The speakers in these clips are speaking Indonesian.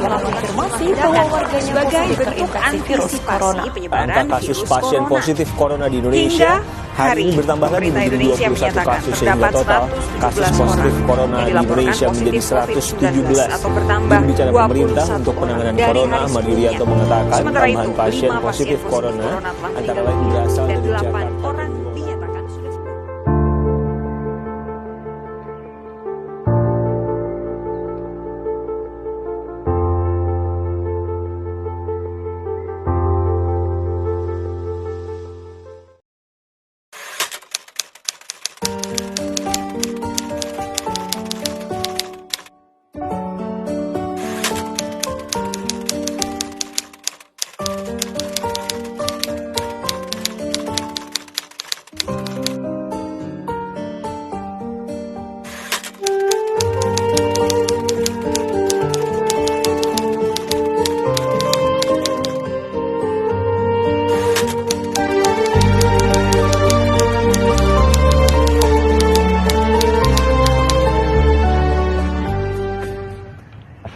mengonfirmasi bahwa warganya sebagai positif bentuk terinfeksi virus corona. antisipasi penyebaran Angka kasus virus pasien corona. positif corona di Indonesia hari ini bertambah lagi pemerintah menjadi Indonesia 21 menyatakan kasus sehingga terdapat total kasus 117 positif orang corona yang di dilaporkan Indonesia menjadi positif 117. atau bertambah Juru bicara pemerintah 21 untuk penanganan dari corona hari Ahmad sebelumnya. Yuryanto mengatakan Sementara itu, tambahan pasien 5 positif corona antara lain berasal dan dari 8 Jakarta. orang dinyatakan sudah sembuh.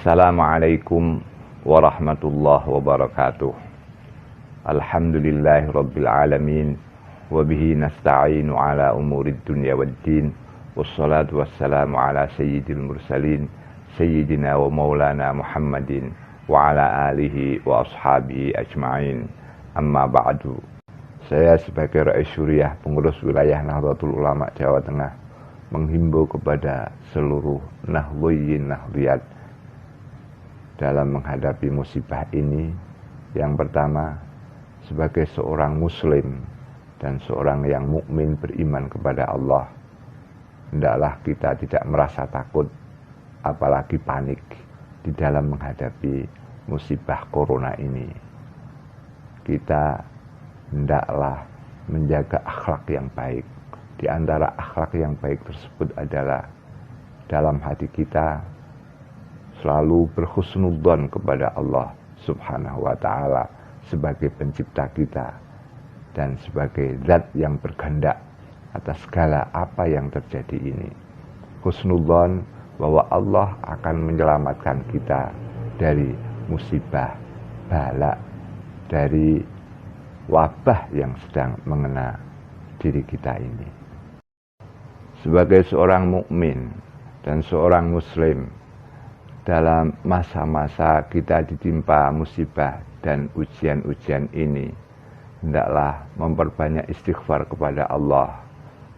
Assalamualaikum warahmatullahi wabarakatuh. Alhamdulillahi rabbil alamin. Wabihi nasta'inu ala umurid dunya waddin. Wassalatu wassalamu ala sayyidil mursalin Sayyidina wa maulana Muhammadin wa ala alihi wa ashabihi ajma'in. Amma ba'du. Saya sebagai Rais Syuriah pengurus wilayah Nahdlatul Ulama Jawa Tengah menghimbau kepada seluruh Nahdliyin Nahdliyat dalam menghadapi musibah ini. Yang pertama, sebagai seorang muslim dan seorang yang mukmin beriman kepada Allah, hendaklah kita tidak merasa takut apalagi panik di dalam menghadapi musibah corona ini. Kita hendaklah menjaga akhlak yang baik. Di antara akhlak yang baik tersebut adalah dalam hati kita selalu berhusnudzon kepada Allah Subhanahu wa ta'ala sebagai pencipta kita dan sebagai zat yang berkehendak atas segala apa yang terjadi ini. Husnudzon bahwa Allah akan menyelamatkan kita dari musibah, bala, dari wabah yang sedang mengena diri kita ini. Sebagai seorang mukmin dan seorang muslim, dalam masa-masa kita ditimpa musibah dan ujian-ujian ini, hendaklah memperbanyak istighfar kepada Allah,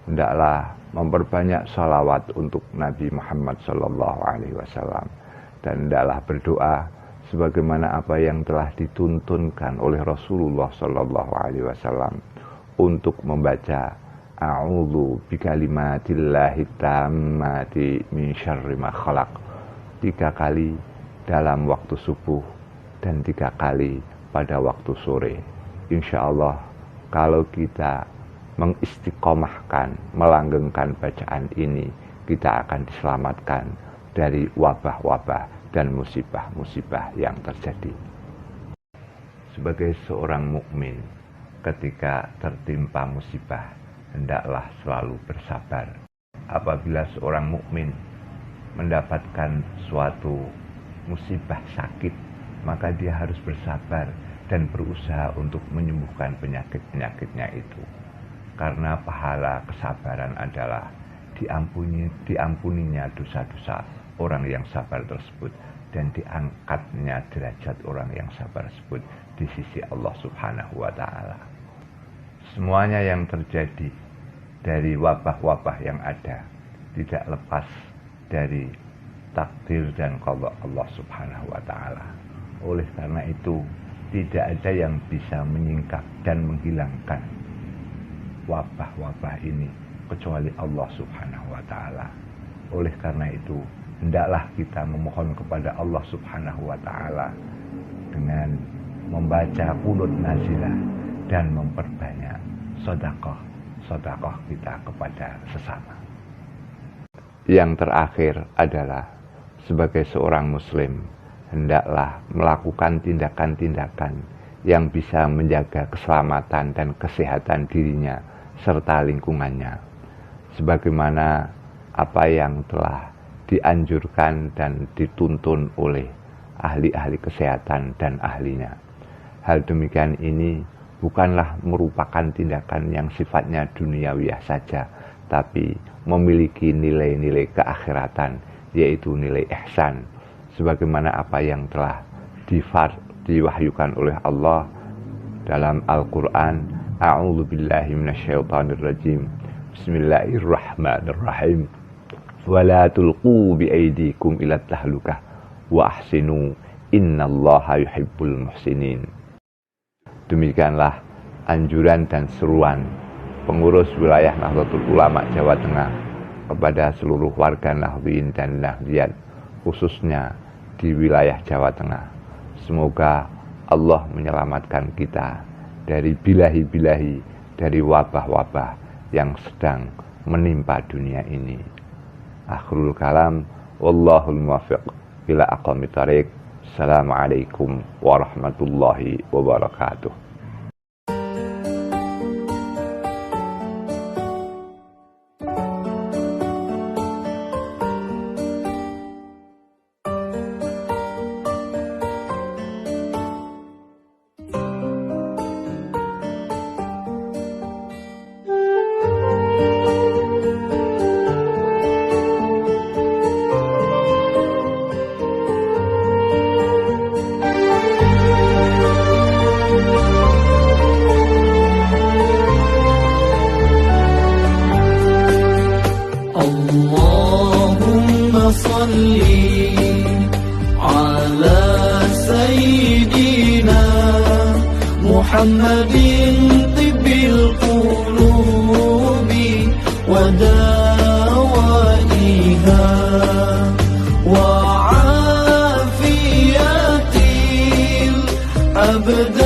hendaklah memperbanyak salawat untuk Nabi Muhammad SAW, dan hendaklah berdoa sebagaimana apa yang telah dituntunkan oleh Rasulullah SAW untuk membaca A'udzu bikalimatillahi tammati min syarri ma khalaq 3 kali dalam waktu subuh dan 3 kali pada waktu sore. Insya Allah kalau kita mengistiqomahkan, melanggengkan bacaan ini, kita akan diselamatkan dari wabah-wabah dan musibah-musibah yang terjadi. Sebagai seorang mukmin, ketika tertimpa musibah, hendaklah selalu bersabar. Apabila seorang mukmin mendapatkan suatu musibah sakit, maka dia harus bersabar dan berusaha untuk menyembuhkan penyakit-penyakitnya itu. Karena pahala kesabaran adalah diampuninya dosa-dosa orang yang sabar tersebut dan diangkatnya derajat orang yang sabar tersebut di sisi Allah Subhanahu wa ta'ala. Semuanya yang terjadi dari wabah-wabah yang ada tidak lepas dari takdir dan qada Allah Subhanahu wa ta'ala. Oleh karena itu, tidak ada yang bisa menyingkap dan menghilangkan wabah-wabah ini kecuali Allah Subhanahu wa ta'ala. Oleh karena itu, hendaklah kita memohon kepada Allah Subhanahu wa ta'ala dengan membaca qunut nazilah dan memperbanyak sedekah kita kepada sesama. Yang terakhir adalah sebagai seorang muslim, hendaklah melakukan tindakan-tindakan yang bisa menjaga keselamatan dan kesehatan dirinya serta lingkungannya, sebagaimana apa yang telah dianjurkan dan dituntun oleh ahli-ahli kesehatan dan ahlinya. Hal demikian ini bukanlah merupakan tindakan yang sifatnya duniawiyah saja, tapi memiliki nilai-nilai keakhiratan, yaitu nilai ihsan, sebagaimana apa yang telah diwahyukan oleh Allah dalam Al-Quran. A'udzu billahi minasyaitonir rajim. Bismillahirrahmanirrahim. Wala tulqu biaidikum ila tahlukah wa ahsinu innallaha yuhibbul muhsinin. Demikianlah anjuran dan seruan pengurus wilayah Nahdlatul Ulama Jawa Tengah kepada seluruh warga Nahdiyin dan Nahdliyat, khususnya di wilayah Jawa Tengah. Semoga Allah menyelamatkan kita dari bilahi-bilahi, dari wabah-wabah yang sedang menimpa dunia ini. Akhirul kalam, wallahul muwaffiq ila aqwamit thariq. Assalamualaikum warahmatullahi wabarakatuh. Allahumma salli ala sayyidina Muhammadin tibbil qulubi wa dawaiha wa afiyatil abdan